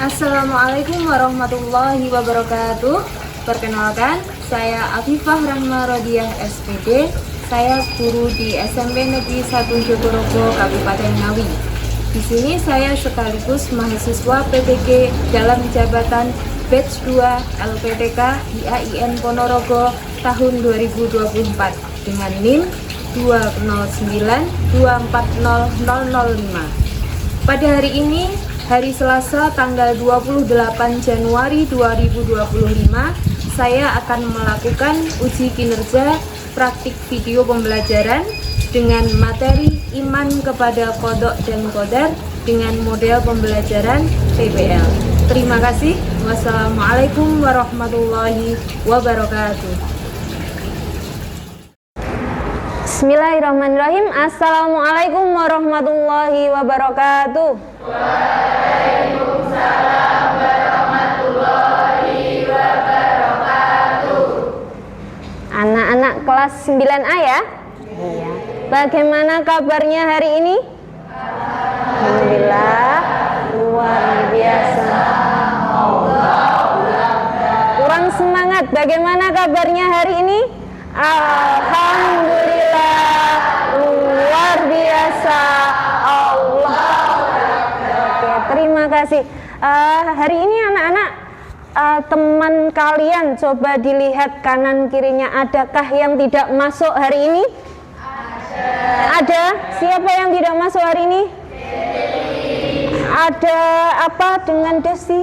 Assalamualaikum warahmatullahi wabarakatuh. Perkenalkan, saya Afifah Rahma Rodiah SPD. Saya guru di SMP Negeri 1 Jogorogo, Kabupaten Ngawi. Di sini saya sekaligus mahasiswa PPG dalam jabatan Batch 2 LPTK IAIN Ponorogo tahun 2024 dengan NIM 209240005. Pada hari ini, hari Selasa tanggal 28 Januari 2025, saya akan melakukan uji kinerja praktik video pembelajaran dengan materi iman kepada qadha dan qadar dengan model pembelajaran PBL. Terima kasih. Wassalamualaikum warahmatullahi wabarakatuh. Bismillahirrahmanirrahim. Assalamualaikum warahmatullahi wabarakatuh. Waalaikumsalam warahmatullahi wabarakatuh. Anak-anak kelas 9A ya? Iya. Bagaimana kabarnya hari ini? Alhamdulillah, luar biasa. Kurang semangat. Bagaimana kabarnya hari ini? Alhamdulillah, luar biasa. Oke, terima kasih. Hari ini anak-anak, teman kalian coba dilihat kanan kirinya, adakah yang tidak masuk hari ini? Ada. Siapa yang tidak masuk hari ini? Ada apa dengan Desi?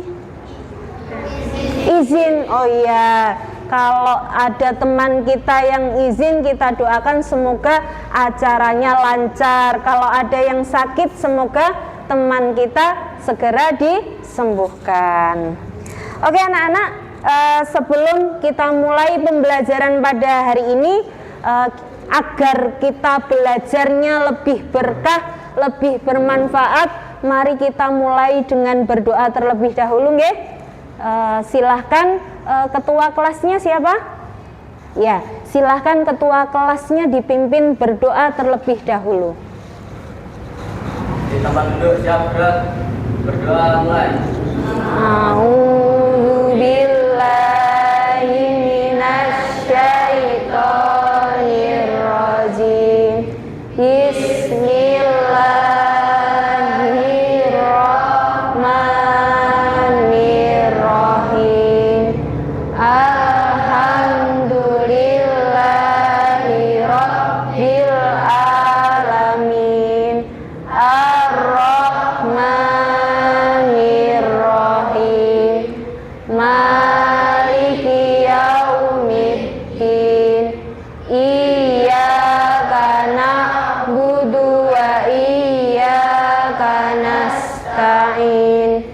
Izin. Oh iya. Kalau ada teman kita yang izin, kita doakan semoga acaranya lancar. Kalau ada yang sakit, semoga teman kita segera disembuhkan. Oke anak-anak, sebelum kita mulai pembelajaran pada hari ini, agar kita belajarnya lebih berkah, lebih bermanfaat, mari kita mulai dengan berdoa terlebih dahulu, nggih. Silahkan ketua kelasnya siapa? Ya, silahkan ketua kelasnya dipimpin berdoa terlebih dahulu. Di tempat duduk siap gerak, berdoa mulai. A'udzubillahi minasyaitonirrajim. Bismillahirrahmanirrahim. Alhamdulillahirabbil alamin. Ar-Rahmanirrahim. Maliki yaumiddin. Iyyaka na'budu wa iyyaka nasta'in.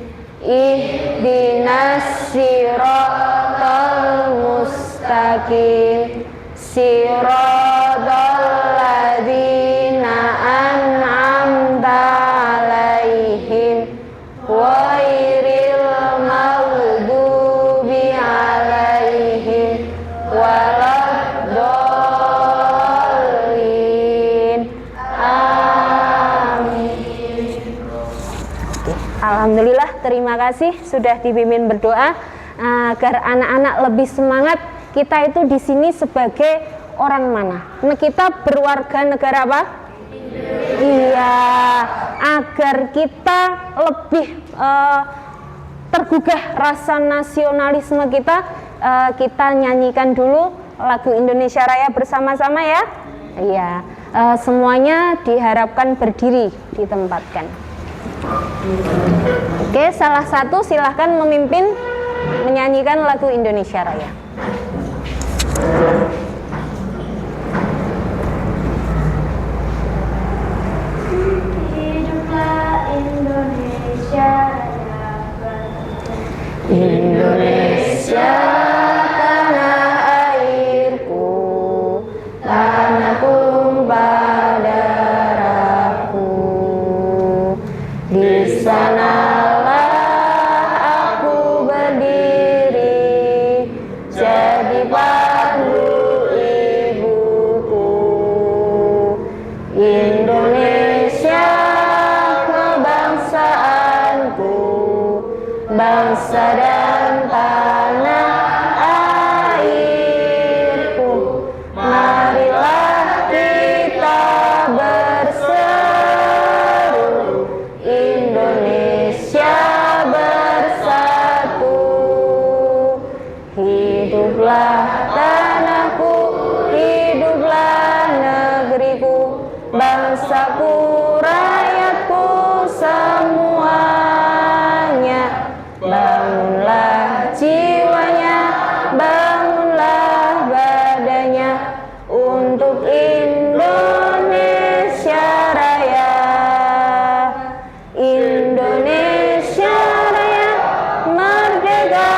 Ihdinas siratal mustaqim. Siratal ladzina an'amta 'alaihim ghairil maghdubi 'alaihim waladdallin. Amin. Alhamdulillah, terima kasih sudah dipimpin berdoa agar anak-anak lebih semangat. Kita itu di sini sebagai orang mana? Nah, kita berwarga negara apa? Iya, agar kita lebih tergugah rasa nasionalisme kita, kita nyanyikan dulu lagu Indonesia Raya bersama-sama ya. Iya, semuanya diharapkan berdiri, ditempatkan. Oke, salah satu silahkan memimpin menyanyikan lagu Indonesia Raya. Hiduplah Indonesia Raya. Indonesia tanah airku, tanah tumpah darahku. Di sanalah aku berdiri, jadi pandu ibuku. Indonesia kebangsaanku, bangsa dan tanah airku. Marilah kita berseru, Indonesia bersatu. Hiduplah tanahku, hiduplah negeriku, bangsaku, rakyatku semuanya. Bangunlah jiwanya, bangunlah badannya untuk Indonesia Raya. Indonesia Raya, merdeka,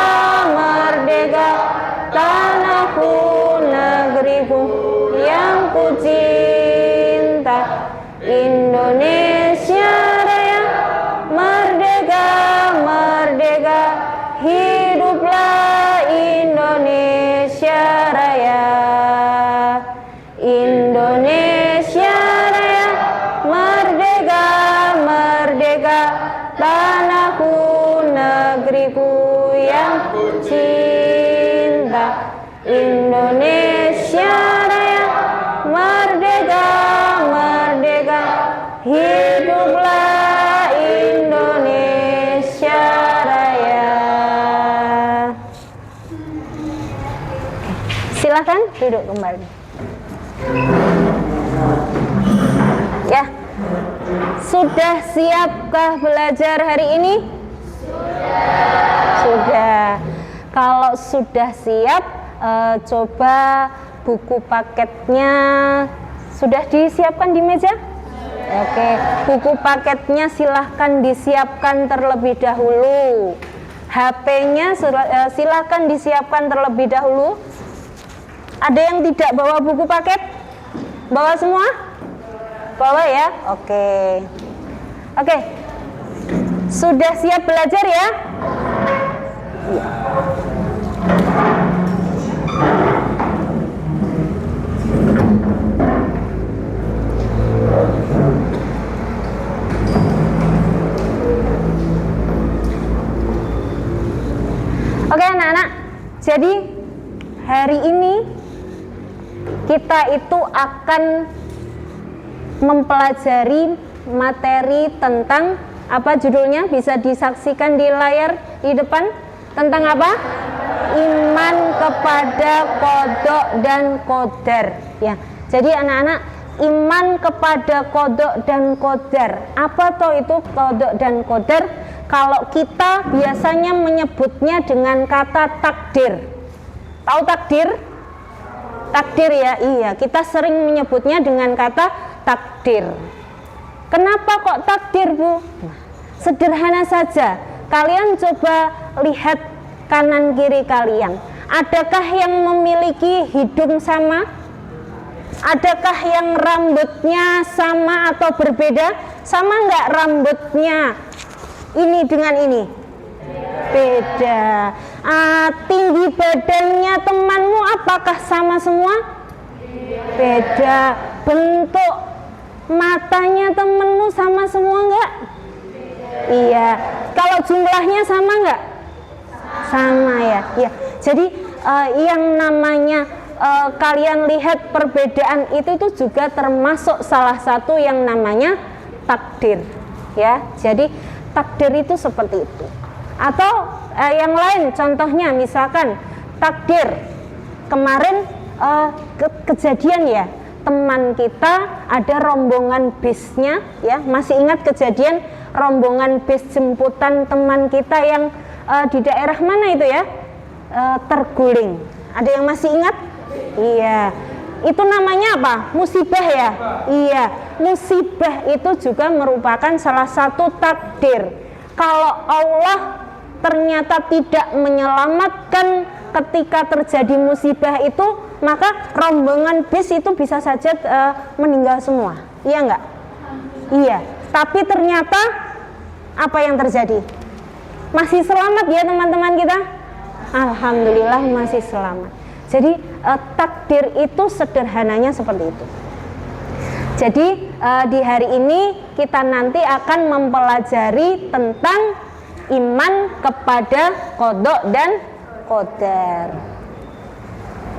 merdeka, tanahku, negeriku yang ku cinta. Indonesia Raya, merdeka, merdeka, hiduplah Indonesia Raya. Indonesia Raya, merdeka, merdeka, tanahku, negeriku yang ku cinta. Indonesia Raya, merdeka, merdeka, hiduplah Indonesia Raya. Silakan duduk kembali. Ya, sudah siapkah belajar hari ini? Sudah. Kalau sudah siap, coba buku paketnya sudah disiapkan di meja? Oke, buku paketnya silahkan disiapkan terlebih dahulu. HP-nya silahkan disiapkan terlebih dahulu. Ada yang tidak bawa buku paket? Bawa semua? Bawa ya? Oke. Oke. Sudah siap belajar ya? Iya. Oke anak-anak, jadi hari ini kita itu akan mempelajari materi tentang apa judulnya, bisa disaksikan di layar di depan. Tentang apa? Iman kepada qada dan qadar. Ya. Jadi anak-anak, iman kepada qada dan qadar. Apa toh itu qada dan qadar? Kalau kita biasanya menyebutnya dengan kata takdir. Tahu takdir? Takdir ya, iya. Kita sering menyebutnya dengan kata takdir. Kenapa kok takdir, Bu? Nah, sederhana saja. Kalian coba lihat kanan kiri kalian. Adakah yang memiliki hidung sama? Adakah yang rambutnya sama atau berbeda? Sama nggak rambutnya ini dengan ini? Beda. Tinggi badannya temanmu apakah sama semua? Beda. Bentuk matanya temenmu sama semua nggak? Iya. Kalau jumlahnya sama nggak? Sama ya. Ya. Jadi yang namanya kalian lihat perbedaan itu juga termasuk salah satu yang namanya takdir. Ya. Jadi takdir itu seperti itu. Atau yang lain, contohnya misalkan takdir kemarin kejadian ya, teman kita ada rombongan bisnya ya, masih ingat kejadian rombongan bis jemputan teman kita yang di daerah mana itu ya, terguling. Ada yang masih ingat? Iya. Itu namanya apa? Musibah ya? Iya. Musibah itu juga merupakan salah satu takdir. Kalau Allah ternyata tidak menyelamatkan ketika terjadi musibah itu, maka rombongan bis itu bisa saja meninggal semua. Iya enggak? Iya. Tapi ternyata apa yang terjadi? Masih selamat ya teman-teman kita? Alhamdulillah masih selamat. Jadi takdir itu sederhananya seperti itu. Jadi di hari ini kita nanti akan mempelajari tentang iman kepada qada dan qadar.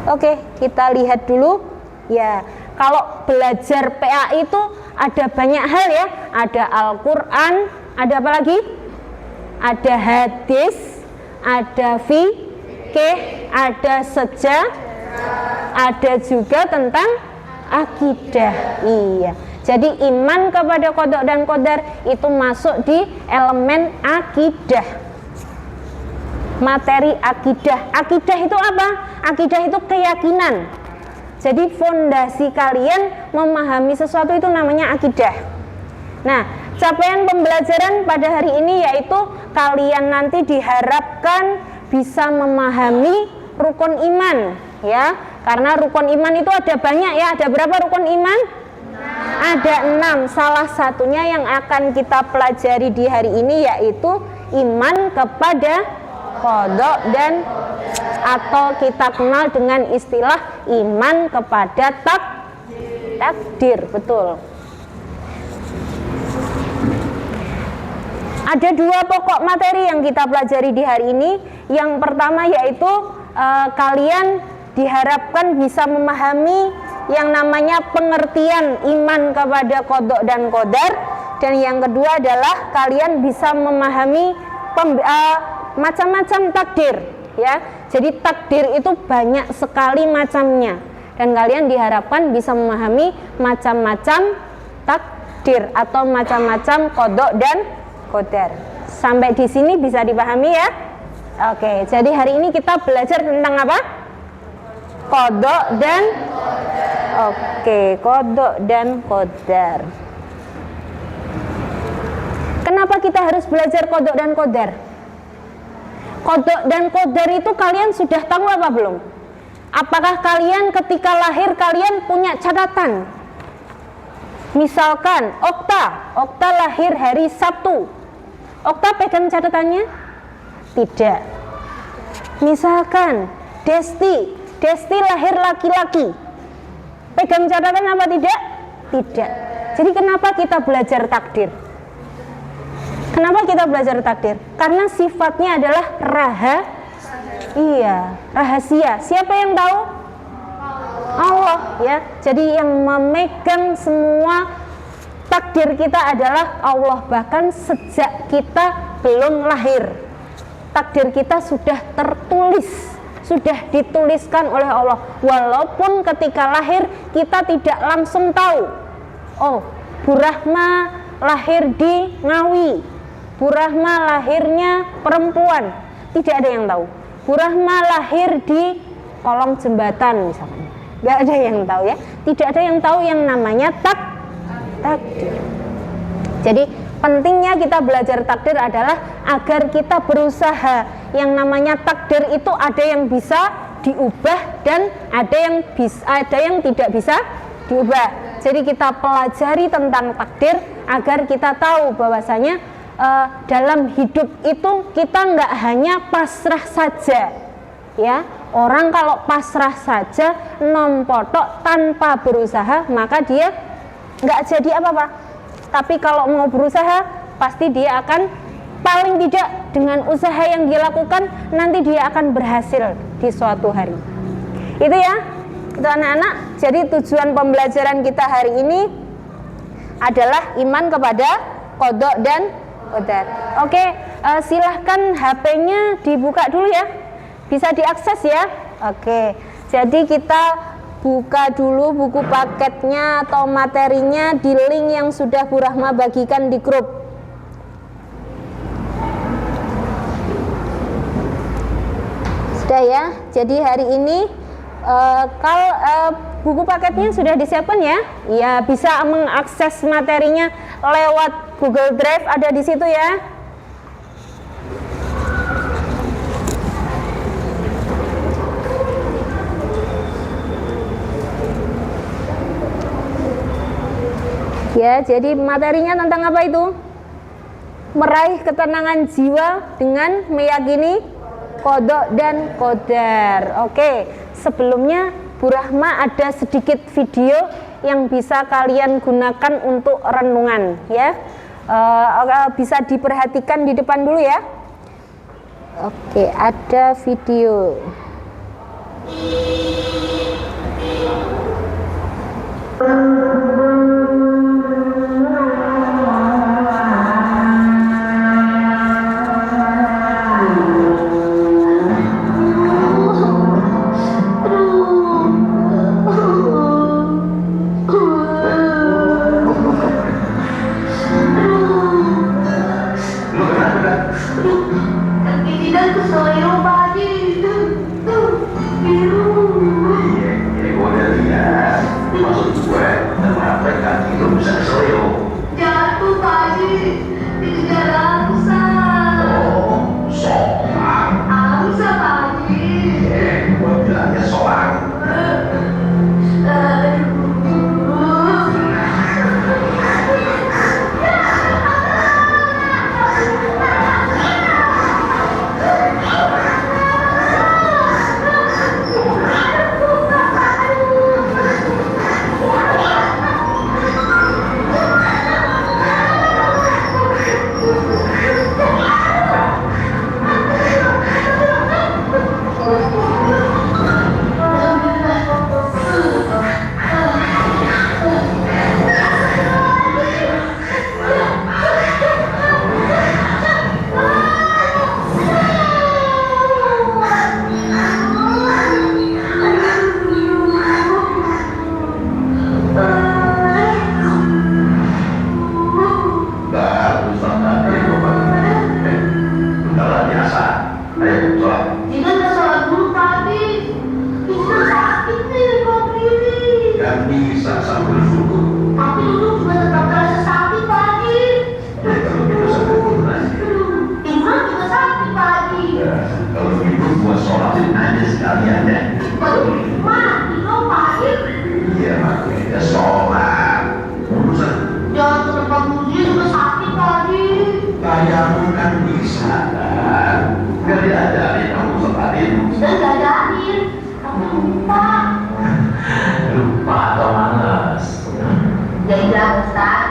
Oke, kita lihat dulu ya. Kalau belajar PA itu ada banyak hal ya. Ada Al-Quran, ada apa lagi? Ada hadis, ada fikih, ada sejarah, ada juga tentang akidah. Iya. Jadi iman kepada qada dan qadar itu masuk di elemen akidah. Materi akidah. Akidah itu apa? Akidah itu keyakinan. Jadi fondasi kalian memahami sesuatu itu namanya akidah. Nah, capaian pembelajaran pada hari ini yaitu kalian nanti diharapkan bisa memahami rukun iman, ya. Karena rukun iman itu ada banyak ya. Ada berapa rukun iman? Ada 6. Salah satunya yang akan kita pelajari di hari ini yaitu iman kepada qada dan atau kita kenal dengan istilah iman kepada takdir. Betul. Ada 2 pokok materi yang kita pelajari di hari ini. Yang pertama yaitu kalian diharapkan bisa memahami yang namanya pengertian iman kepada qada dan qadar, dan yang kedua adalah kalian bisa memahami macam-macam takdir, ya. Jadi takdir itu banyak sekali macamnya, dan kalian diharapkan bisa memahami macam-macam takdir atau macam-macam qada dan qadar. Sampai di sini bisa dipahami ya? Oke, jadi hari ini kita belajar tentang apa? Qada dan qada dan qadar. Kenapa kita harus belajar qada dan qadar? Qada dan qadar itu kalian sudah tahu apa belum? Apakah kalian ketika lahir kalian punya catatan? Misalkan Okta lahir hari Sabtu. Okta pegang catatannya? Tidak. Misalkan Desti lahir laki-laki. Pegang catatan apa tidak? Tidak. Jadi kenapa kita belajar takdir? Kenapa kita belajar takdir? Karena sifatnya adalah rahasia. Siapa yang tahu? Allah, ya. Jadi yang memegang semua takdir kita adalah Allah. Bahkan sejak kita belum lahir, takdir kita sudah tertulis, sudah dituliskan oleh Allah. Walaupun ketika lahir kita tidak langsung tahu, oh, Bu Rahma lahir di Ngawi, Bu Rahma lahirnya perempuan, tidak ada yang tahu. Bu Rahma lahir di kolong jembatan misalnya, nggak ada yang tahu ya. Tidak ada yang tahu yang namanya takdir. Jadi pentingnya kita belajar takdir adalah agar kita berusaha. Yang namanya takdir itu ada yang bisa diubah dan ada yang tidak bisa diubah. Jadi kita pelajari tentang takdir agar kita tahu bahwasanya dalam hidup itu kita nggak hanya pasrah saja, ya. Orang kalau pasrah saja nompotok tanpa berusaha maka dia nggak jadi apa-apa. Tapi kalau mau berusaha pasti dia akan, paling tidak dengan usaha yang dia lakukan nanti dia akan berhasil di suatu hari. Itu ya, itu anak-anak. Jadi tujuan pembelajaran kita hari ini adalah iman kepada qada dan qadar. Oke, silahkan HP-nya dibuka dulu ya, bisa diakses ya. Oke, jadi kita buka dulu buku paketnya atau materinya di link yang sudah Bu Rahma bagikan di grup. Sudah ya. Jadi hari ini kalau buku paketnya sudah disiapkan ya. Ya, bisa mengakses materinya lewat Google Drive, ada di situ ya. Ya, jadi materinya tentang apa itu? Meraih ketenangan jiwa dengan meyakini qada dan qadar. Oke, sebelumnya Bu Rahma ada sedikit video yang bisa kalian gunakan untuk renungan ya. Bisa diperhatikan di depan dulu ya. Oke, ada video. Kaki tidak kesoyo Pak Haji. Biru. Iya, gue udah lihat. Maksud gue, kenapa kaki lu bisa kesoyo? Jatuh Pak Haji. Dikejar angsa. Oh, soang. Angsa Pak Haji. Gue bilangnya soang. Bagus banget ya, gue banget. Udah biasa. Ayo, sholat. Tidak ada sholat dulu Pak Haji. Tidak sakit nih kok begini. Gak bisa sambil duduk. Tapi duduk juga tetap terasa sakit Pak Haji. Ya, kalau gitu sambil duduk aja. Tiduran juga sakit Pak Haji. Ya, kalau gitu gue sholatin aja sekalian ya. Waduh, mati dong Pak Haji. Iya, makanya sholat. Urusan Jangan ke tempat muji juga sakit Pak Haji. kayamu kan bisa kan? Gak diajarin kamu sholatin. Sudah nggak jadiin. Tapi lupa. Lupa atau malas? Jadi bilang Ustaz.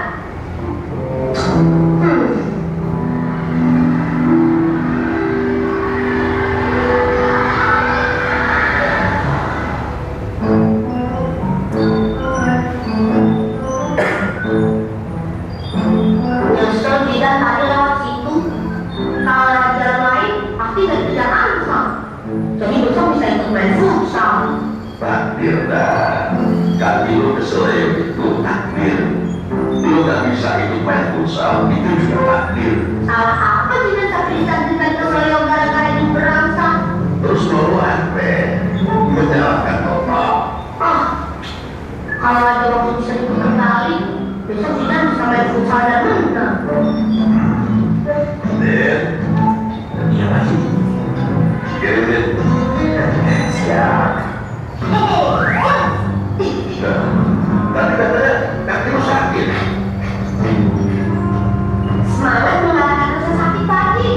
Nyesel bilang tadi lewat situ. Kalau lewat jalan lain, pasti nggak dikejar angsa. Jadi besok bisa ikut main futsal. Takdir dah. Kaki lu keseleo itu takdir. Lu gak bisa ikut main futsal, itu juga takdir. Salah apa tidak Saprisan dengan keselio gara-gara ini berangsa? Terus lu apa? Menyalahkan Allah. Ah, kalau ada waktu bisa diputar balik, besok kita bisa main futsal dan menang. Den, iya masih. Kirimin. Siap. Tadi katanya kaki lu sakit. Semangat mengalahkan rasa sakit tadi.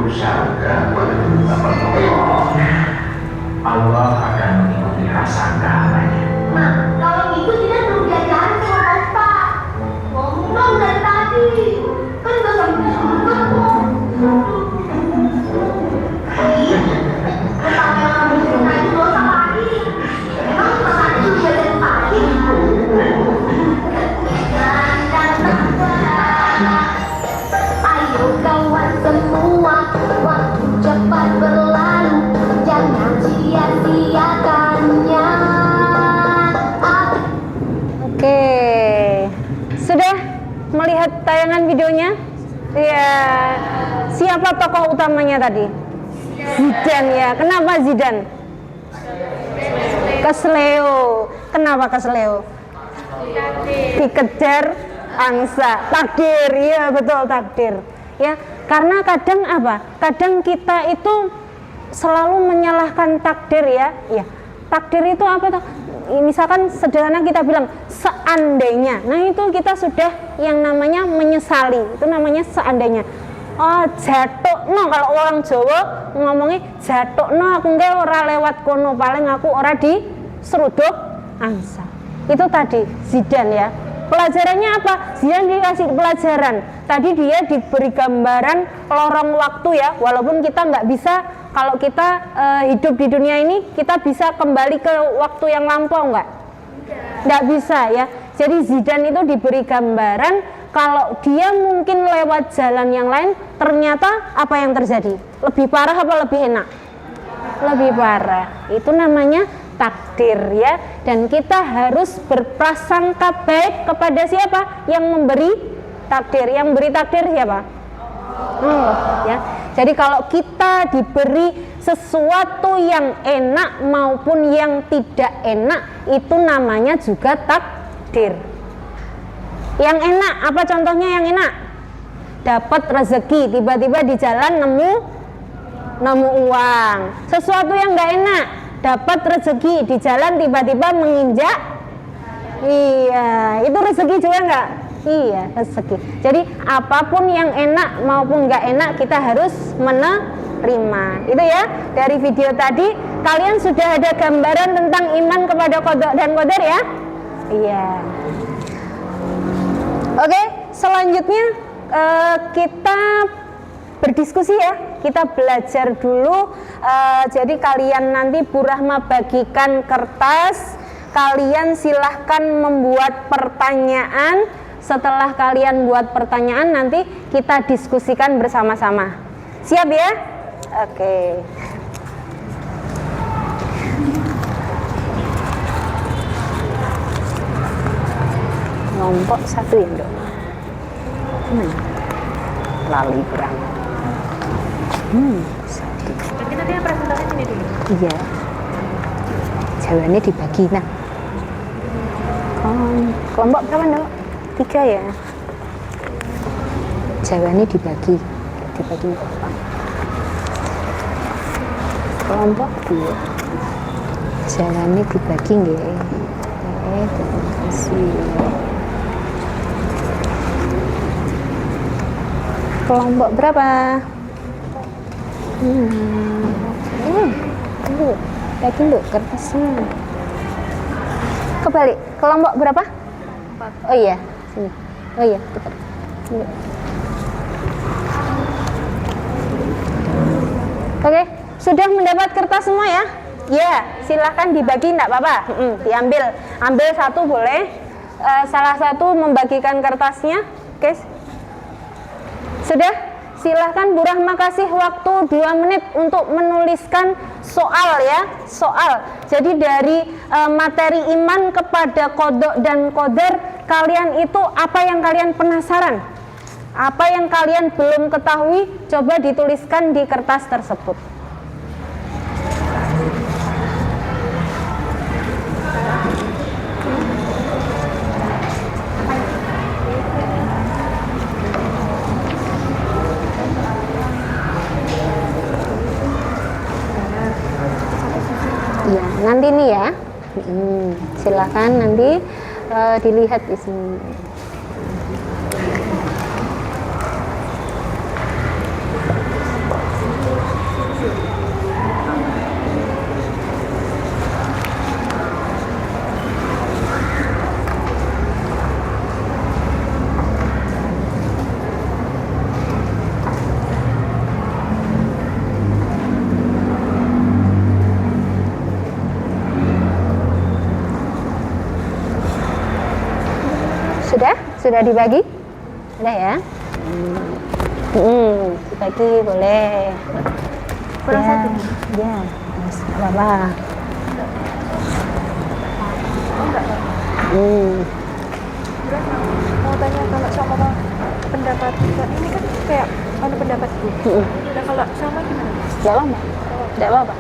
bersabda pada beberapa Allah, Allah akan mengikuti prasangka hambanya. Nah, kalau gitu kita belum diajarin sama Bapak. Ngomong dong dari tadi. Kan gak sampai surga kok. Betapa yang kamu zina itu dosa lagi. Emang masalah itu diajarin lagi. Ayo kawan semua, waktu cepat berlalu, jangan sia-siakannya. Oke, sudah melihat tayangan videonya? Iya. Siapa tokoh utamanya tadi? Zidane ya. Kenapa Zidane? Kesleo. Kenapa kesleo? Dikejar angsa. Takdir, iya betul takdir. Ya, karena kadang apa? Kadang kita itu selalu menyalahkan takdir ya. Ya, takdir itu apa tuh? Misalkan sederhana kita bilang seandainya. Nah, itu kita sudah yang namanya menyesali. Itu namanya seandainya. Oh, jatuhno, kalau orang Jawa ngomongnya jatuhno aku nggak ora lewat kono, paling aku ora di seruduk angsa. Itu tadi Zidane ya. Pelajarannya apa? Zidane dikasih pelajaran. Tadi dia diberi gambaran lorong waktu ya. Walaupun kita nggak bisa, kalau kita hidup di dunia ini, kita bisa kembali ke waktu yang lampau nggak? Nggak bisa ya. Jadi Zidane itu diberi gambaran kalau dia mungkin lewat jalan yang lain, ternyata apa yang terjadi? Lebih parah apa lebih enak? Lebih parah. Itu namanya takdir ya. Dan kita harus berprasangka baik kepada siapa? Yang memberi takdir. Yang beri takdir siapa? Allah ya. Jadi kalau kita diberi sesuatu yang enak maupun yang tidak enak, itu namanya juga takdir. Yang enak, apa contohnya yang enak? Dapat rezeki, tiba-tiba di jalan nemu uang. Sesuatu yang nggak enak, dapat rezeki di jalan tiba-tiba menginjak. Iya, itu rezeki juga nggak? Iya, rezeki. Jadi apapun yang enak maupun nggak enak kita harus menerima. Itu ya, dari video tadi kalian sudah ada gambaran tentang iman kepada qada dan qadar ya? Iya. Oke, selanjutnya kita berdiskusi ya. Kita belajar dulu. Jadi kalian nanti Bu Rahma bagikan kertas. Kalian silahkan membuat pertanyaan. Setelah kalian buat pertanyaan, nanti kita diskusikan bersama-sama. Siap ya? Oke. Kelompok satu ya dok. Lali berang. Satu. Berarti nanti yang presentasi sini dulu. Iya. Jawabannya dibagi nah. Kelompok berapa dok? 3 ya. Jawabannya dibagi berapa? Kelompok 2. Jawabannya dibagi nggih. Terima kasih. Kelompok berapa? Tunggu, bagi dulu kertasnya. Kebalik, kelompok berapa? 4. Oh iya, sini. Oh iya, cepat. Oke, sudah mendapat kertas semua ya? Ya, silahkan dibagi, enggak apa-apa. Diambil, ambil satu boleh. Salah satu membagikan kertasnya, oke? Sudah? Silahkan Bu Rahma kasih waktu 2 menit untuk menuliskan soal ya, soal. Jadi dari materi iman kepada qada dan qadar, kalian itu apa yang kalian penasaran? Apa yang kalian belum ketahui, coba dituliskan di kertas tersebut. Ya, nanti nih ya. Silakan nanti dilihat di sini. Sudah dibagi? Udah ya? Dibagi boleh. Kurang Ya, satu. Ya, nggak apa-apa. Terus mau tanya kalau sama pendapat ini kan kayak ada pendapatku. Nah kalau sama gimana? Nggak apa-apa. Nggak apa-apa.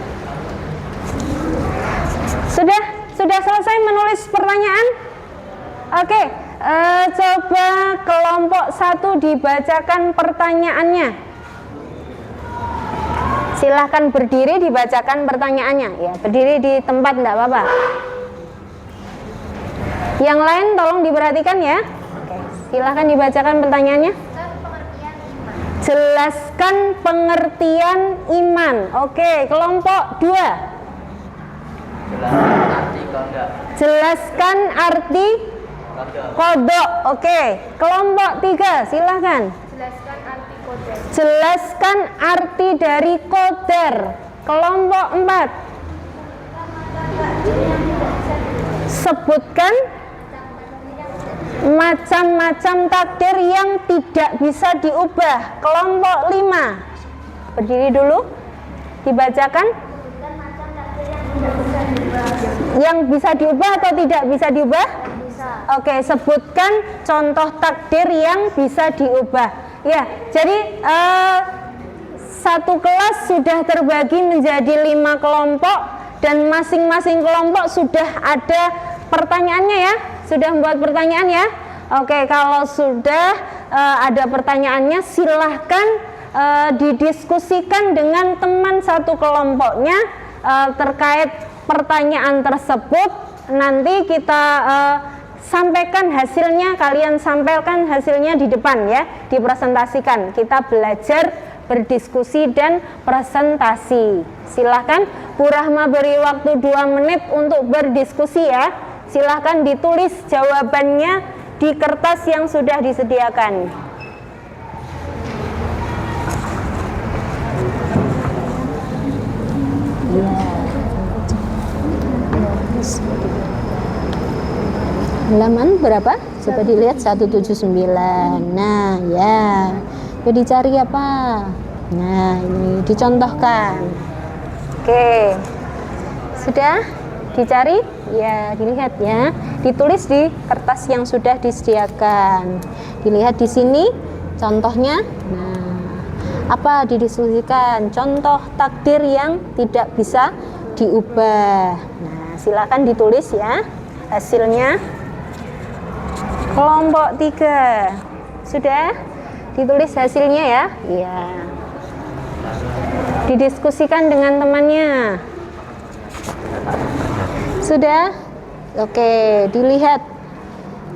Sudah selesai menulis pertanyaan? Oke, coba kelompok 1 dibacakan pertanyaannya. Silahkan berdiri dibacakan pertanyaannya. Ya, berdiri di tempat enggak apa-apa. Yang lain tolong diperhatikan ya. Oke, silahkan dibacakan pertanyaannya. Jelaskan pengertian iman. Oke, kelompok 2. Jelaskan arti Jelaskan arti kodok. kodok. Oke, kelompok 3, silahkan. Jelaskan arti kode. Jelaskan arti dari qadar. Kelompok 4. Sebutkan macam-macam takdir yang tidak bisa diubah. Kelompok 5. Berdiri dulu. Dibacakan. Yang bisa diubah atau tidak bisa diubah? Oke, sebutkan contoh takdir yang bisa diubah. Ya, jadi satu kelas sudah terbagi menjadi 5 kelompok dan masing-masing kelompok sudah ada pertanyaannya ya. Sudah membuat pertanyaan ya. Oke, kalau sudah ada pertanyaannya silahkan didiskusikan dengan teman satu kelompoknya terkait pertanyaan tersebut. Nanti kita sampaikan hasilnya, kalian sampaikan hasilnya di depan ya, dipresentasikan. Kita belajar berdiskusi dan presentasi. Silahkan Bu Rahma beri waktu 2 menit untuk berdiskusi ya. Silahkan ditulis jawabannya di kertas yang sudah disediakan. Halaman berapa? Coba dilihat 179. Nah, ya. Jadi dicari apa? Nah, ini dicontohkan. Oke. Sudah dicari? Ya, dilihat ya. Ditulis di kertas yang sudah disediakan. Dilihat di sini contohnya. Nah, apa didiskusikan? Contoh takdir yang tidak bisa diubah. Nah, silakan ditulis ya hasilnya. Kelompok 3 sudah ditulis hasilnya ya. Iya. Didiskusikan dengan temannya. Sudah? Oke, dilihat.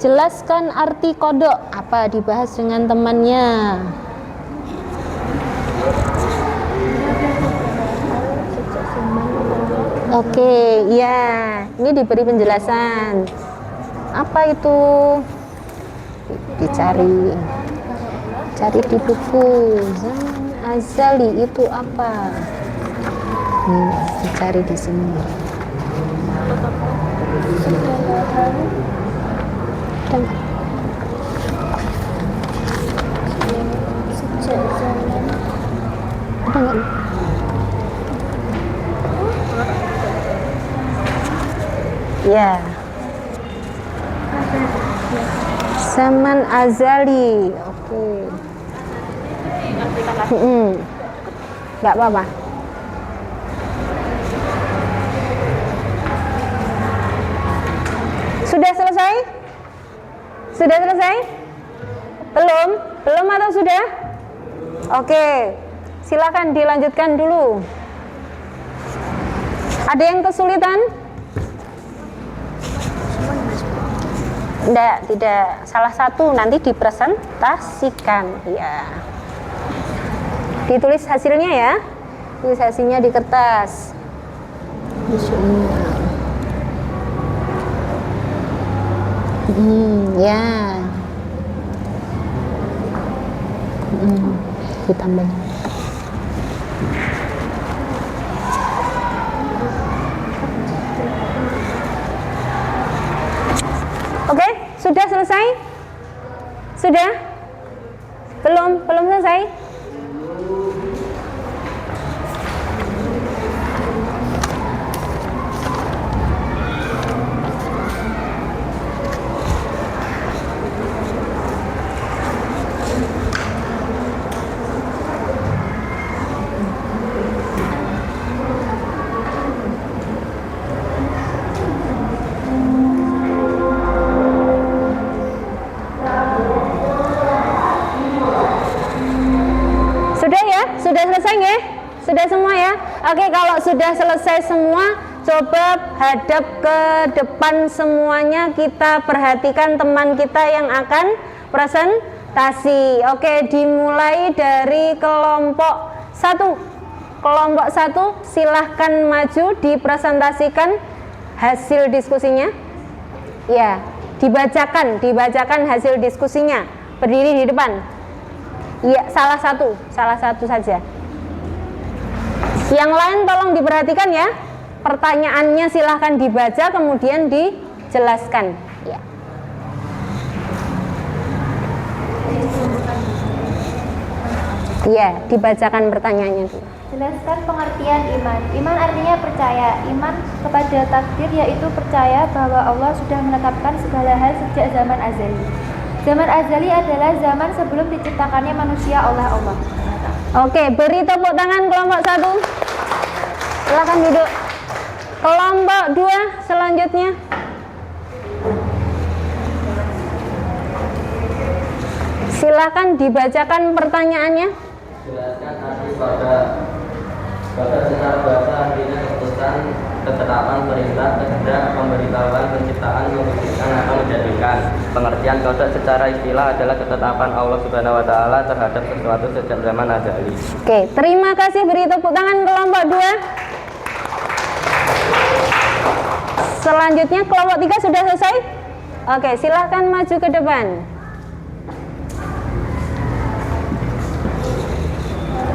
Jelaskan arti kodok. Apa dibahas dengan temannya? Oke, iya. Ini diberi penjelasan. Apa itu? Dicari. Cari di buku. Zaman azali itu apa? Dicari di sini. Ada nggak? Ya. Zaman azali. Oke. Nggak apa-apa. Sudah selesai? Sudah selesai? Belum? Belum atau sudah? Oke. Silakan dilanjutkan dulu. Ada yang kesulitan? Tidak. Salah satu nanti dipresentasikan. Ya. Ditulis hasilnya ya. Tulis hasilnya di kertas. Ya. Ditambah. Oke, sudah selesai? Sudah? Belum selesai? Sudah ya? Sudah selesai nggih? Sudah semua ya? Oke, kalau sudah selesai semua, coba hadap ke depan semuanya. Kita perhatikan teman kita yang akan presentasi. Oke, dimulai dari kelompok 1. Kelompok 1 silahkan maju dipresentasikan hasil diskusinya. Ya, dibacakan hasil diskusinya. Berdiri di depan. Iya, salah satu saja. Yang lain tolong diperhatikan ya. Pertanyaannya silahkan dibaca kemudian dijelaskan. Ya. Iya, dibacakan pertanyaannya dulu. Jelaskan pengertian iman. Iman artinya percaya. Iman kepada takdir yaitu percaya bahwa Allah sudah menetapkan segala hal sejak zaman azali. Zaman azali adalah zaman sebelum diciptakannya manusia oleh Allah. Oke, beri tepuk tangan kelompok 1. Silakan duduk. Kelompok 2 selanjutnya. Silakan dibacakan pertanyaannya. Jelaskan arti qadar. Qadar secara bahasa artinya keputusan, ketetapan, perintah, kehendak, pemberitahuan, penciptaan, mewujudkan atau menjadikan. Pengertian qadar secara istilah adalah ketetapan Allah Subhanahu wa taala terhadap sesuatu sejak zaman azali. Oke, terima kasih, beri tepuk tangan kelompok 2. Selanjutnya kelompok 3 sudah selesai? Oke, silahkan maju ke depan.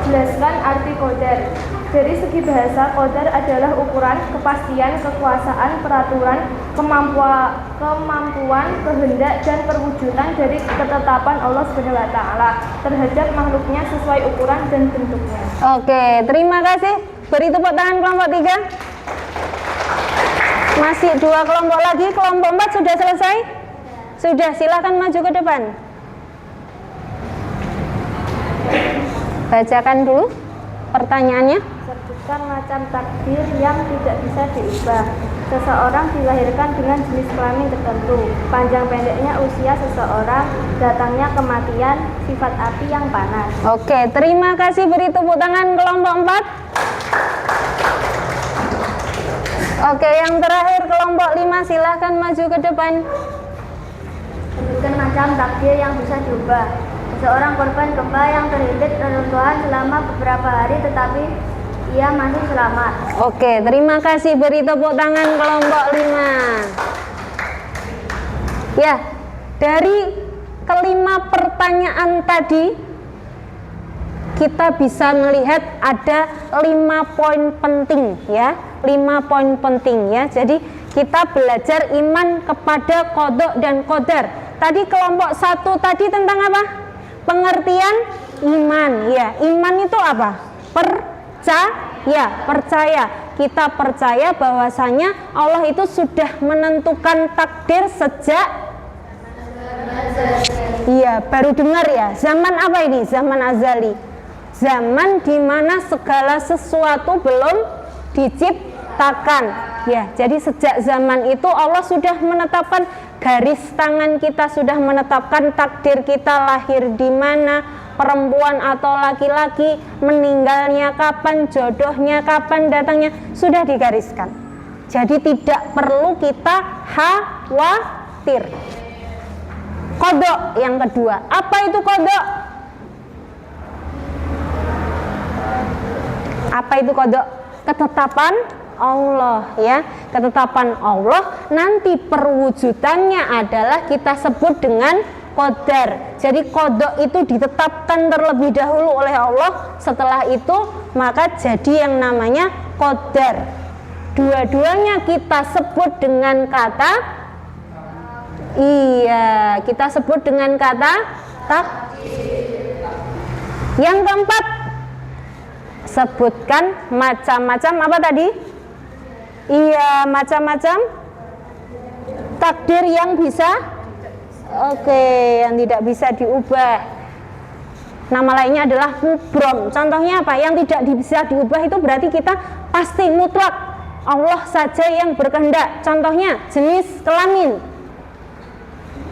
Jelaskan arti qadar. Dari segi bahasa, qadar adalah ukuran, kepastian, kekuasaan, peraturan, kemampuan, kehendak, dan perwujudan dari ketetapan Allah SWT terhadap makhluknya sesuai ukuran dan bentuknya. Oke, terima kasih. Beri tepuk tangan kelompok 3. Masih 2 kelompok lagi. Kelompok 4 sudah selesai? Sudah, silahkan maju ke depan. Bacakan dulu pertanyaannya. Sebutkan macam takdir yang tidak bisa diubah. Seseorang dilahirkan dengan jenis kelamin tertentu, panjang pendeknya usia seseorang, datangnya kematian, sifat api yang panas. Oke, terima kasih. Beri tepuk tangan kelompok 4. Oke, yang terakhir kelompok 5, silahkan maju ke depan. Sebutkan macam takdir yang bisa diubah. Seseorang korban gempa yang terhimpit reruntuhan selama beberapa hari tetapi ia masih selamat. Oke, terima kasih. Beri tepuk tangan kelompok 5. Ya, dari kelima pertanyaan tadi kita bisa melihat ada 5 poin penting ya. 5 poin penting ya. Jadi kita belajar iman kepada qada dan qadar. Tadi kelompok 1 tadi tentang apa? Pengertian iman ya. Iman itu apa? Percaya. Kita percaya bahwasanya Allah itu sudah menentukan takdir sejak baru dengar ya. Zaman apa ini? Zaman azali. Zaman dimana segala sesuatu belum diciptakan ya. Jadi sejak zaman itu Allah sudah menetapkan garis tangan kita, sudah menetapkan takdir kita lahir di mana, perempuan atau laki-laki, meninggalnya kapan, jodohnya kapan, datangnya sudah digariskan. Jadi tidak perlu kita khawatir. Qada yang kedua, apa itu qada? Apa itu qada? Ketetapan Allah ya. Ketetapan Allah nanti perwujudannya adalah kita sebut dengan qadar. Jadi qada itu ditetapkan terlebih dahulu oleh Allah, setelah itu maka jadi yang namanya qadar. Dua-duanya kita sebut dengan kata Iya, kita sebut dengan kata Yang keempat, sebutkan macam-macam apa tadi? Iya, macam-macam takdir yang bisa yang tidak bisa diubah. Nama lainnya adalah mubrom. Contohnya apa? Yang tidak bisa diubah itu berarti kita pasti mutlak Allah saja yang berkehendak. Contohnya jenis kelamin.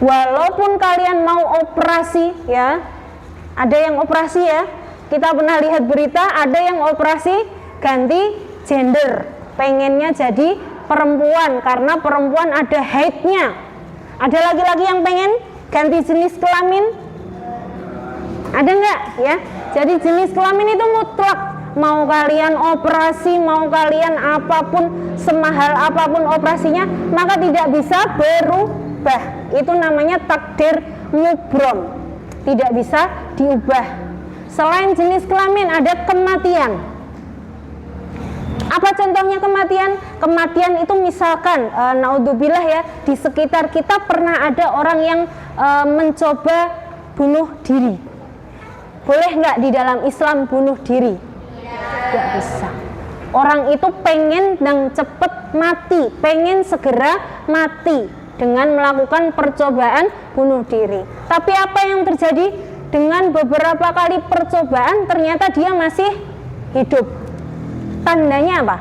Walaupun kalian mau operasi ya, ada yang operasi ya, kita pernah lihat berita ada yang operasi ganti gender, pengennya jadi perempuan karena perempuan ada haidnya. Ada laki-laki yang pengen ganti jenis kelamin? Ada enggak ya? Jadi jenis kelamin itu mutlak, mau kalian operasi, mau kalian apapun, semahal apapun operasinya, maka tidak bisa berubah. Itu namanya takdir mubrom, tidak bisa diubah. Selain jenis kelamin ada kematian. Apa contohnya kematian? Kematian itu misalkan naudzubillah ya, di sekitar kita pernah ada orang yang mencoba bunuh diri. Boleh nggak di dalam Islam bunuh diri? Nggak bisa. Orang itu pengen dan cepet mati, pengen segera mati dengan melakukan percobaan bunuh diri. Tapi apa yang terjadi? Dengan beberapa kali percobaan ternyata dia masih hidup. Tandanya apa?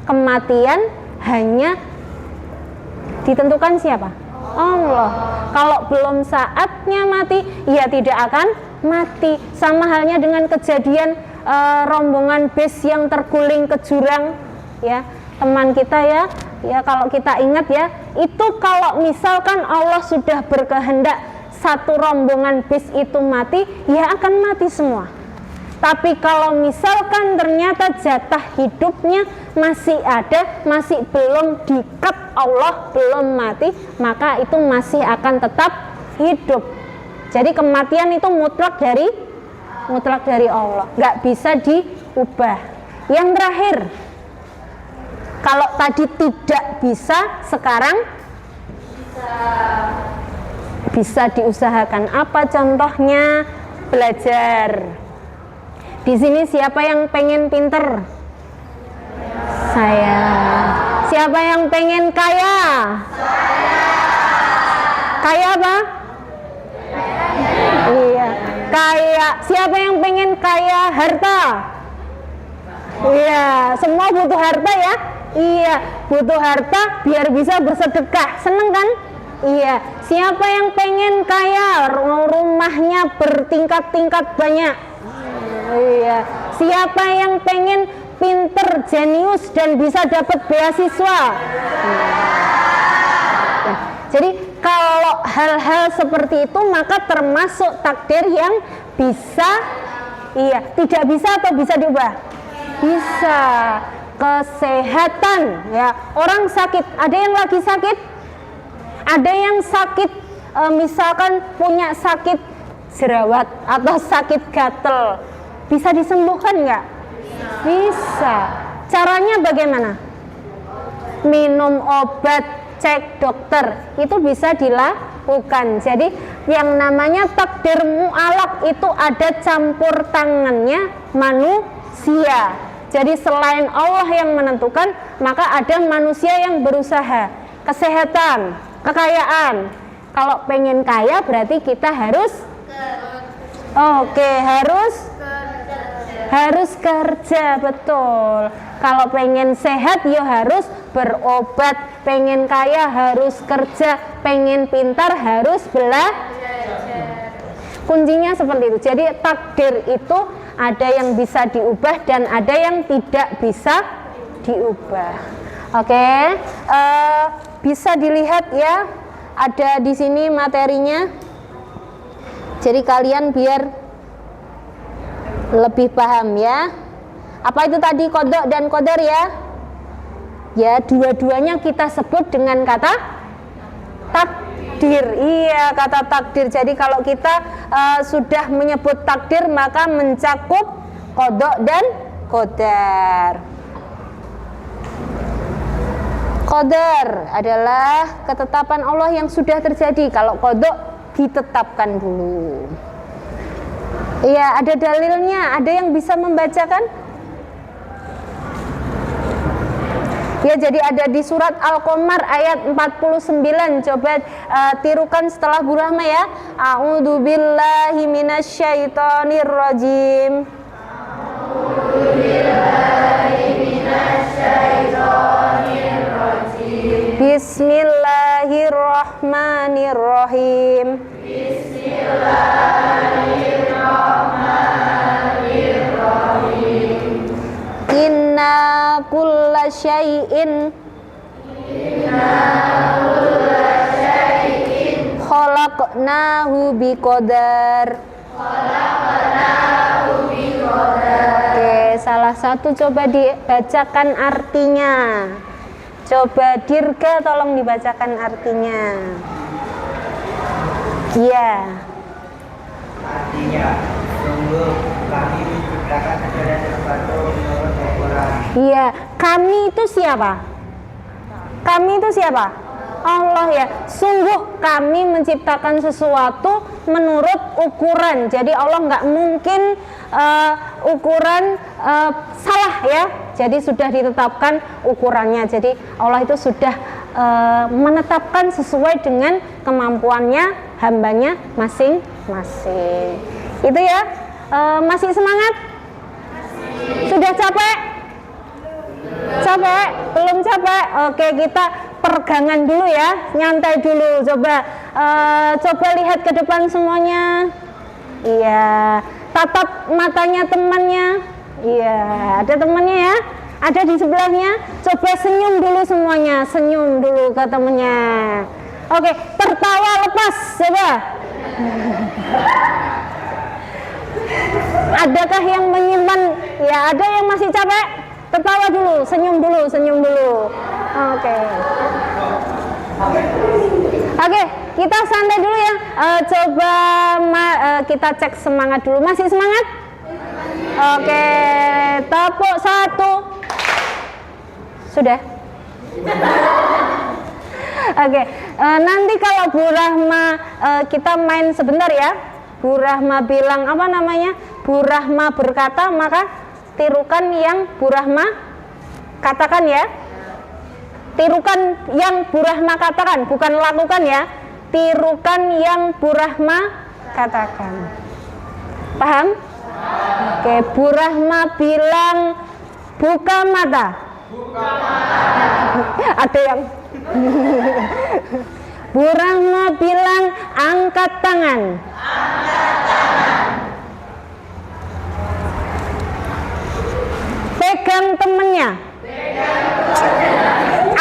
Kematian hanya ditentukan siapa? Allah. Kalau belum saatnya mati, ia tidak akan mati. Sama halnya dengan kejadian rombongan bis yang terguling ke jurang ya, teman kita ya kalau kita ingat ya, itu kalau misalkan Allah sudah berkehendak satu rombongan bis itu mati, ya akan mati semua. Tapi kalau misalkan ternyata jatah hidupnya masih ada, masih belum di-cut Allah, belum mati, maka itu masih akan tetap hidup. Jadi kematian itu mutlak dari Allah, nggak bisa diubah. Yang terakhir, kalau tadi tidak bisa, sekarang bisa diusahakan. Apa contohnya? Belajar. Di sini siapa yang pengen pinter? Saya. Siapa yang pengen kaya? Saya. Kaya apa? Iya, kaya. Siapa yang pengen kaya harta? Iya, semua butuh harta ya? Iya, butuh harta biar bisa bersedekah. Seneng kan? Iya. Siapa yang pengen kaya? Rumahnya bertingkat-tingkat banyak. Iya. Siapa yang pengen pinter, jenius dan bisa dapat beasiswa? Nah, jadi kalau hal-hal seperti itu maka termasuk takdir yang bisa, tidak bisa atau bisa diubah? Bisa. Kesehatan ya, orang sakit, ada yang lagi sakit, ada yang sakit misalkan punya sakit jerawat atau sakit gatel, bisa disembuhkan nggak? Bisa. Caranya bagaimana? Minum obat, cek dokter, itu bisa dilakukan. Jadi yang namanya takdir mu'alaq itu ada campur tangannya manusia. Jadi selain Allah yang menentukan, maka ada manusia yang berusaha. Kesehatan, kekayaan. Kalau pengen kaya berarti kita harus harus kerja, betul. Kalau pengen sehat ya harus berobat, pengen kaya harus kerja, pengen pintar harus belajar. Kuncinya seperti itu. Jadi takdir itu ada yang bisa diubah dan ada yang tidak bisa diubah. Oke, bisa dilihat ya, ada di sini materinya. Jadi kalian biar lebih paham ya. Apa itu tadi qada dan qadar ya? Ya, dua-duanya kita sebut dengan kata takdir. Iya, kata takdir. Jadi kalau kita sudah menyebut takdir maka mencakup qada dan qadar. Qadar adalah ketetapan Allah yang sudah terjadi. Kalau qada ditetapkan dulu. Iya, ada dalilnya. Ada yang bisa membacakan? Ya, jadi ada di surat Al-Qamar ayat 49. Coba tirukan setelah Bu Rahma ya. A'udzubillahi minasyaitonirrajim. Bismillahirrahmanirrahim. Inna kulla syai'in khalaqnahu biqadar. Oke, salah satu coba dibacakan artinya. Coba Dirga tolong dibacakan artinya. Iya. Artinya, sungguh kami menciptakan segala sesuatu menurut ukuran. Iya, kami itu siapa? Kami itu siapa? Allah ya. Sungguh kami menciptakan sesuatu menurut ukuran. Jadi Allah nggak mungkin ukuran salah ya. Jadi sudah ditetapkan ukurannya. Jadi Allah itu sudah menetapkan sesuai dengan kemampuannya hambanya masing-masing. Itu ya. Masih semangat? Sudah capek? Capek? Belum capek? Oke, kita pergangan dulu ya, nyantai dulu. Coba lihat ke depan semuanya. Iya, tatap matanya temannya. Iya, ada temannya ya, ada di sebelahnya. Coba senyum dulu semuanya, senyum dulu ke temannya. Oke, tertawa lepas, coba. Adakah yang menyimpan? Ya, ada yang masih capek? Tertawa dulu, senyum dulu, senyum dulu. Oke. Oke, kita santai dulu ya. Coba kita cek semangat dulu. Masih semangat? Oke, tepuk satu. Sudah? Oke, nanti kalau Bu Rahma kita main sebentar ya. Bu Rahma bilang apa namanya? Bu Rahma berkata, maka tirukan yang Bu Rahma katakan ya. Tirukan yang Bu Rahma katakan, bukan lakukan ya. Tirukan yang Bu Rahma katakan. Paham? Oke, Bu Rahma bilang buka mata. Buka mata. Ada yang Bu Rahma bilang angkat tangan. Angkat tangan. Pegang temennya.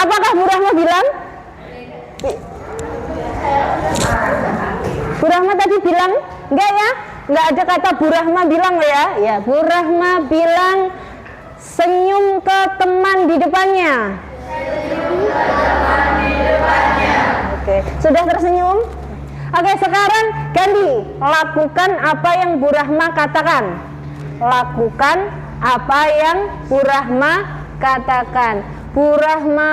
Apakah Bu Rahma bilang? Bu Rahma tadi bilang? Enggak ya? Enggak ada kata Bu Rahma bilang ya? Ya, Bu Rahma bilang senyum ke teman di depannya. Oke, sudah tersenyum? Oke, sekarang ganti. Lakukan apa yang Bu Rahma katakan. Lakukan apa yang Bu Rahma katakan. Bu Rahma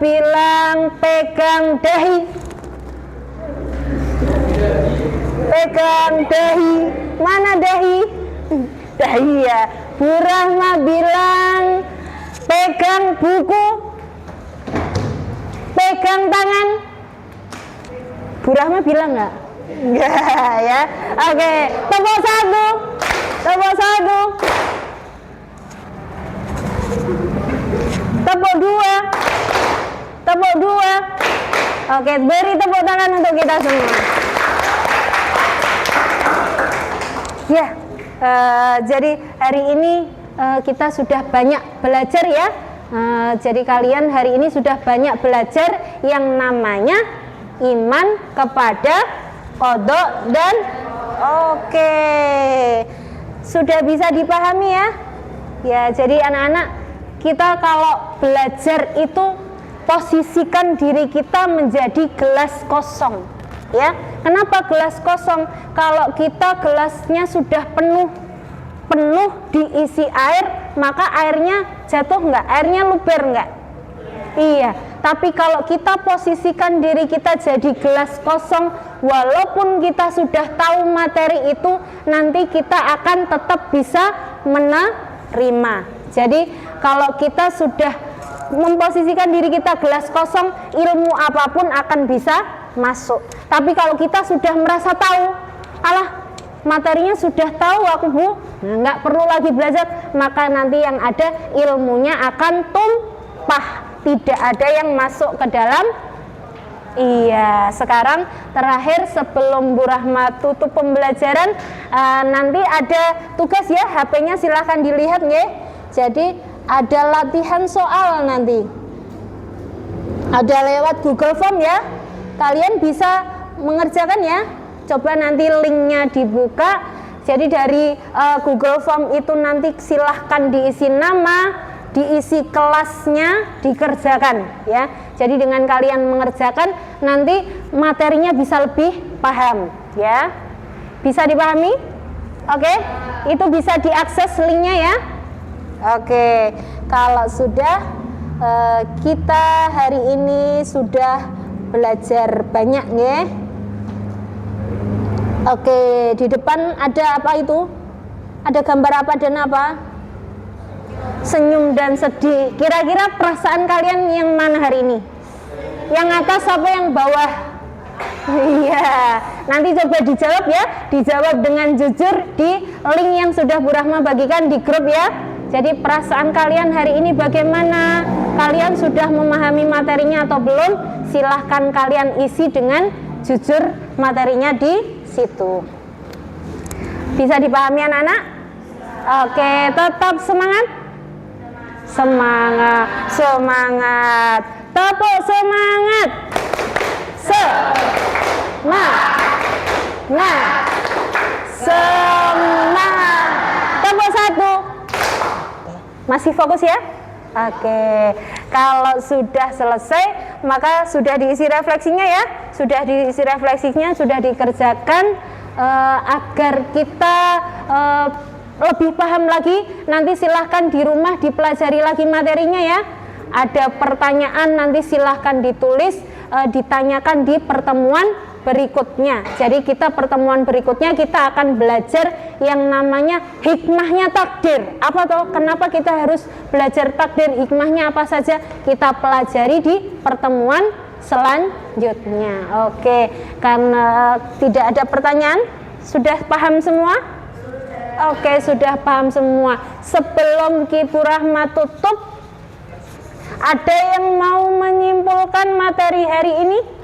bilang pegang dahi. Pegang dahi. Mana dahi? Dahi ya. Bu Rahma bilang pegang buku. Pegang tangan. Bu Rahma bilang nggak? Enggak ya. Oke, tepuk satu. Tepuk satu. Tepuk dua. Tepuk dua. Oke, beri tepuk tangan untuk kita semua. Ya, jadi hari ini kita sudah banyak belajar ya. Jadi kalian hari ini sudah banyak belajar yang namanya iman kepada qada dan oke. Sudah bisa dipahami ya? Ya, jadi anak-anak, kita kalau belajar itu posisikan diri kita menjadi gelas kosong. Ya, kenapa gelas kosong? Kalau kita gelasnya sudah penuh diisi air, maka airnya jatuh nggak? Airnya luber nggak? Iya. Tapi kalau kita posisikan diri kita jadi gelas kosong, walaupun kita sudah tahu materi itu, nanti kita akan tetap bisa menerima. Jadi kalau kita sudah memposisikan diri kita gelas kosong, ilmu apapun akan bisa masuk. Tapi kalau kita sudah merasa tahu, alah materinya sudah tahu aku Bu, nggak perlu lagi belajar, maka nanti yang ada ilmunya akan tumpah, tidak ada yang masuk ke dalam. Iya, sekarang terakhir sebelum Bu Rahma tutup pembelajaran, nanti ada tugas ya, HP-nya silahkan dilihat ya. Jadi ada latihan soal nanti, ada lewat Google Form ya, kalian bisa mengerjakan ya. Coba nanti linknya dibuka. Jadi dari Google Form itu nanti silahkan diisi nama, diisi kelasnya, dikerjakan ya. Jadi dengan kalian mengerjakan, nanti materinya bisa lebih paham ya. Bisa dipahami? Oke, itu bisa diakses linknya ya. Oke, kalau sudah kita hari ini sudah belajar banyak ya. Oke, di depan ada apa itu? Ada gambar apa dan apa? Senyum dan sedih. Kira-kira perasaan kalian yang mana hari ini? Yang atas apa yang bawah? Iya, nanti coba dijawab ya. Dijawab dengan jujur di link yang sudah Bu Rahma bagikan di grup ya. Jadi perasaan kalian hari ini bagaimana? Kalian sudah memahami materinya atau belum? Silahkan kalian isi dengan jujur materinya di situ. Bisa dipahami anak-anak? Oke, tetap semangat. Semangat, semangat. Tepuk semangat. Semangat. Tepuk satu. Masih fokus ya? Oke, kalau sudah selesai maka sudah diisi refleksinya ya, sudah diisi refleksinya, sudah dikerjakan agar kita lebih paham lagi. Nanti silahkan di rumah dipelajari lagi materinya ya. Ada pertanyaan nanti silahkan ditulis, ditanyakan di pertemuan berikutnya. Jadi kita pertemuan berikutnya kita akan belajar yang namanya hikmahnya takdir. Apa toh? Kenapa kita harus belajar takdir? Hikmahnya apa saja? Kita pelajari di pertemuan selanjutnya. Oke, karena tidak ada pertanyaan, sudah paham semua? Oke, sudah paham semua. Sebelum Bu Rahma tutup, ada yang mau menyimpulkan materi hari ini?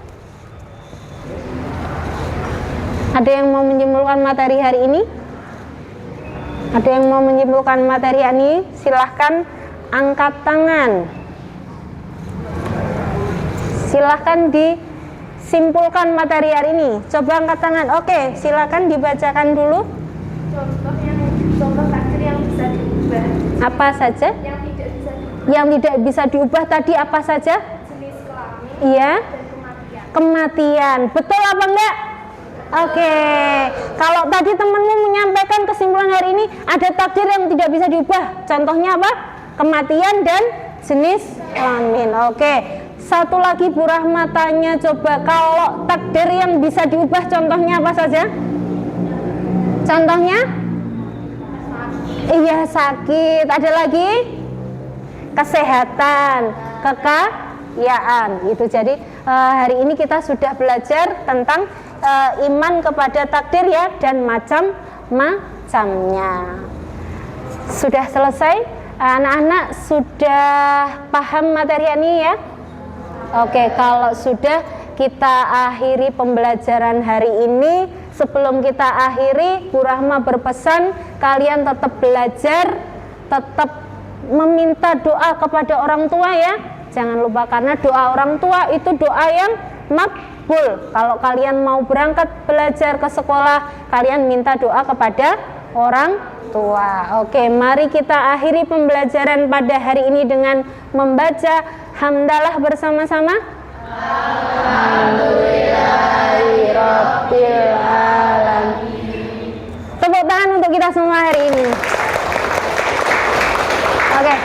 Ada yang mau menyimpulkan materi hari ini? Ada yang mau menyimpulkan materi ini? Silahkan angkat tangan. Silahkan disimpulkan materi hari ini. Coba angkat tangan. Oke, silahkan dibacakan dulu. Contoh takdir yang bisa diubah. Apa saja? Yang tidak bisa diubah. Yang tidak bisa diubah tadi apa saja? Jenis kelamin Iya. dan kematian. Kematian. Betul apa enggak? Oke, kalau tadi temanmu menyampaikan kesimpulan hari ini ada takdir yang tidak bisa diubah. Contohnya apa? Kematian dan jenis kelamin. Oke, satu lagi Bu Rahma tanya, coba kalau takdir yang bisa diubah contohnya apa saja? Contohnya? Iya, sakit. Ada lagi? Kesehatan, kekayaan. Itu jadi hari ini kita sudah belajar tentang iman kepada takdir ya, dan macam-macamnya. Sudah selesai? Anak-anak sudah paham materi ini ya? Oke, kalau sudah, kita akhiri pembelajaran hari ini. Sebelum kita akhiri, Bu Rahma berpesan kalian tetap belajar, tetap meminta doa kepada orang tua ya. Jangan lupa, karena doa orang tua itu doa yang makbul. Kalau kalian mau berangkat belajar ke sekolah, kalian minta doa kepada orang tua. Oke, mari kita akhiri pembelajaran pada hari ini dengan membaca hamdalah bersama-sama. Alhamdulillahirabbil alamin. Tepuk tangan untuk kita semua hari ini. Oke.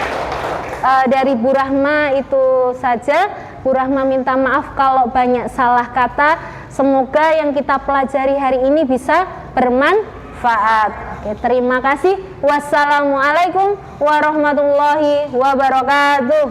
Dari Bu Rahma itu saja. Bu Rahma minta maaf kalau banyak salah kata. Semoga yang kita pelajari hari ini bisa bermanfaat. Oke, terima kasih. Wassalamualaikum warahmatullahi wabarakatuh.